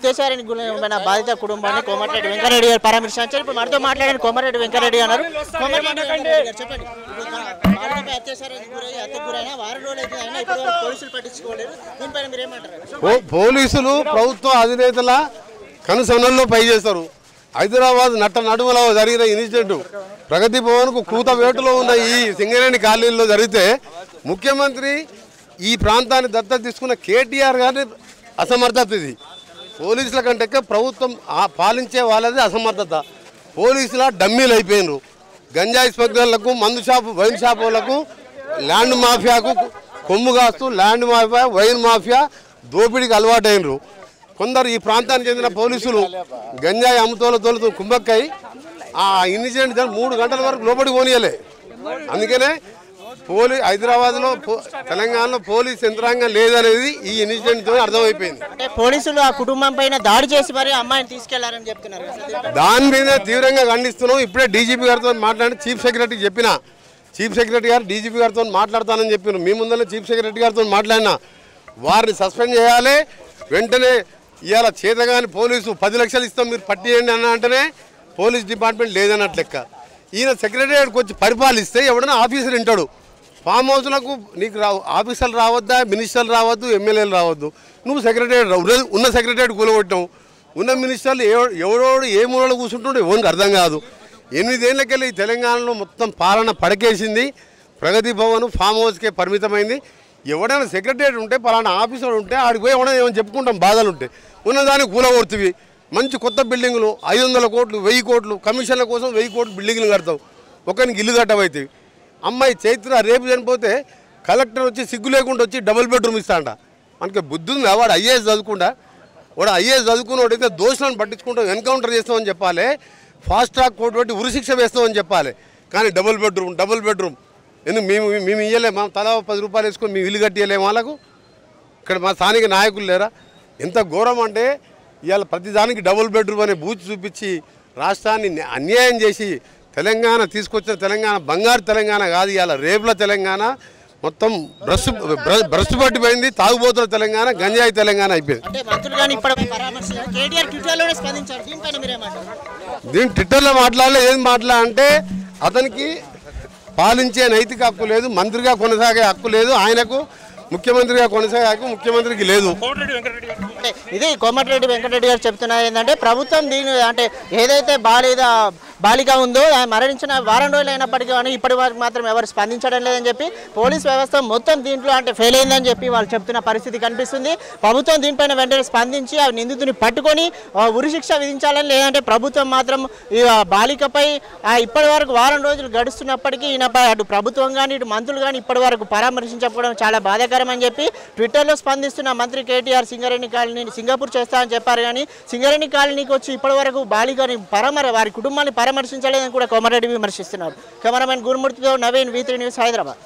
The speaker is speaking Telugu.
అత్యాచారానికి గురైన బాధిత కుటుంబాన్ని కోమటిరెడ్డి వెంకటరెడ్డి గారు పరామర్శించారు. ఇప్పుడు మనతో మాట్లాడిన కోమటిరెడ్డి వెంకటరెడ్డి అన్నారు. చెప్పండి, అత్యాచారానికి గురైన వారం రోజులు అయితే అయినా ఇప్పుడు పోలీసులు పట్టించుకోలేరు. దీనిపైన మీరు ఏమంటారు? పోలీసులు ప్రభుత్వ అధినేతల కనుసన్నల్లో పనిచేస్తారు. హైదరాబాద్ నడుమలో జరిగిన ఇన్సిడెంట్ ప్రగతి భవన్కు కూతవేటులో ఉన్న ఈ సింగరేణి కాలనీలో జరిగితే ముఖ్యమంత్రి ఈ ప్రాంతాన్ని దత్తత తీసుకున్న కేటీఆర్ గారిని అసమర్థత. ఇది పోలీసుల కంటే ప్రభుత్వం పాలించే వాళ్ళది అసమర్థత. పోలీసుల డమ్మీలు అయిపోయినారు. గంజాయి స్మగ్లర్లకు, మందు షాపు, వైన్ షాపులకు, ల్యాండ్ మాఫియాకు కొమ్ము కాస్తూ ల్యాండ్ మాఫియా, వైన్ మాఫియా దోపిడీకి అలవాటైనరు. కొందరు ఈ ప్రాంతానికి చెందిన పోలీసులు గంజాయి అమ్ముతోలతో కుంభక్కై ఆ ఇన్సిడెంట్ 3 గంటల వరకు లోపలికి పోనీయలే. అందుకనే హైదరాబాద్లో తెలంగాణలో పోలీస్ యంత్రాంగం లేదనేది ఈ ఇన్సిడెంట్తో అర్థమైపోయింది. అంటే పోలీసులు ఆ కుటుంబం పైన దాడి చేసి మరి అమ్మాయిని తీసుకెళ్లారని చెప్తున్నారు. దాని మీద తీవ్రంగా ఖండిస్తున్నాం. ఇప్పుడే డీజీపీ గారితో మాట్లాడి చీఫ్ సెక్రటరీకి చెప్పిన. చీఫ్ సెక్రటరీ గారు డీజీపీ గారితో మాట్లాడతానని చెప్పిన. మీ ముందర చీఫ్ సెక్రటరీ గారితో మాట్లాడినా వారిని సస్పెండ్ చేయాలి. వెంటనే ఇవాళ చేతగాని పోలీసు 10 లక్షలు ఇస్తాం మీరు పట్టియండి అన్న అంటేనే పోలీస్ డిపార్ట్మెంట్ లేదన్నట్లు లెక్క. ఈయన సెక్రటరీకి వచ్చి పరిపాలిస్తే ఎవడన్నా ఆఫీసర్ వింటాడు. ఫామ్ హౌస్లకు నీకు ఆఫీసర్లు రావద్దా, మినిస్టర్లు రావద్దు, ఎమ్మెల్యేలు రావద్దు. నువ్వు సెక్రటరీ ఉన్న సెక్రటరీ కూలగొట్టావు. ఉన్న మినిస్టర్లు ఎవడోడు ఏ మూలలో కూర్చుంటుండే ఎవరికి అర్థం కాదు. 8 ఏళ్ళకెళ్ళి ఈ తెలంగాణలో మొత్తం పాలన పడకేసింది. ప్రగతి భవన్ ఫామ్ హౌస్కే పరిమితమైంది. ఎవడైనా సెక్రటరీ ఉంటే పలానా ఆఫీసర్ ఉంటే ఆడికి పోయి ఎవడైనా ఏమైనా చెప్పుకుంటాం బాధలు ఉంటే. ఉన్నదానికి కూలగొడుతుంది. మంచి కొత్త బిల్డింగులు 500 కోట్లు 1000 కోట్లు కమిషన్ల కోసం 1000 కోట్లు బిల్డింగులు కడతావు. ఒకరికి ఇల్లు కట్టవైతే అమ్మాయి చైత్ర రేపు చనిపోతే కలెక్టర్ వచ్చి సిగ్గు లేకుండా వచ్చి డబుల్ బెడ్రూమ్ ఇస్తాంట. మనకి బుద్ధి ఉందా? వాడు ఐఏఎస్ చదువుకుంటా. వాడు ఐఏఎస్ చదువుకున్నవాడైతే దోషులను పట్టించుకుంటాం, ఎన్కౌంటర్ చేస్తామని చెప్పాలి. ఫాస్ట్ ట్రాక్ కోర్టు పెట్టి ఉరిశిక్ష వేస్తామని చెప్పాలి. కానీ డబుల్ బెడ్రూమ్ ఎందుకు మేము ఇయ్యలేము? తలా 10 రూపాయలు వేసుకొని మేము ఇల్లు కట్టియలేము వాళ్ళకు. ఇక్కడ మా స్థానిక నాయకులు లేరా? ఎంత ఘోరం అంటే ఇవాళ ప్రతిదానికి డబుల్ బెడ్రూమ్ అనే బూచి చూపించి రాష్ట్రాన్ని అన్యాయం చేసి తెలంగాణ తీసుకొచ్చిన తెలంగాణ బంగారు తెలంగాణ కాదు. ఇవాళ రేపుల తెలంగాణ మొత్తం భ్రష్టు పట్టిపోయింది. తాగుబోతుల తెలంగాణ, గంజాయి తెలంగాణ అయిపోయింది. దీని ట్విట్టర్లో మాట్లాడలేదు. ఏం మాట్లాడంటే అతనికి పాలించే నైతిక హక్కు లేదు, మంత్రిగా కొనసాగే హక్కు లేదు, ఆయనకు ముఖ్యమంత్రిగా కొనసాగే హక్కు ముఖ్యమంత్రికి లేదు. ఇది కోమటిరెడ్డి వెంకటరెడ్డి గారు చెప్తున్నారు. ఏంటంటే ప్రభుత్వం దీని అంటే ఏదైతే బాలిక ఉందో మరణించిన వారం రోజులు అయినప్పటికీ కానీ ఇప్పటి వరకు మాత్రం ఎవరు స్పందించడం లేదని చెప్పి పోలీస్ వ్యవస్థ మొత్తం దీంట్లో అంటే ఫెయిల్ అయిందని చెప్పి వాళ్ళు చెప్తున్న పరిస్థితి కనిపిస్తుంది. ప్రభుత్వం దీనిపైన వెంటనే స్పందించి ఆ నిందితుని పట్టుకొని ఉరిశిక్ష విధించాలని, లేదంటే ప్రభుత్వం మాత్రం ఈ బాలికపై ఇప్పటి వరకు వారం రోజులు గడుస్తున్నప్పటికీ ఈయనపై అటు ప్రభుత్వం కానీ ఇటు మంత్రులు కానీ ఇప్పటి వరకు పరామర్శించకపోవడం చాలా బాధాకరం అని చెప్పి ట్విట్టర్లో స్పందిస్తున్న మంత్రి కేటీఆర్ సింగరేణి కాలనీని సింగపూర్ చేస్తామని చెప్పారు. కానీ సింగరేణి కాలనీకి వచ్చి ఇప్పటి వరకు బాలికని వారి కుటుంబాన్ని పరామర్శించలేదని కూడా కోమటిరెడ్డి విమర్శిస్తున్నారు. కెమెరామెన్ గురుమూర్తితో నవీన్, V3 న్యూస్, హైదరాబాద్.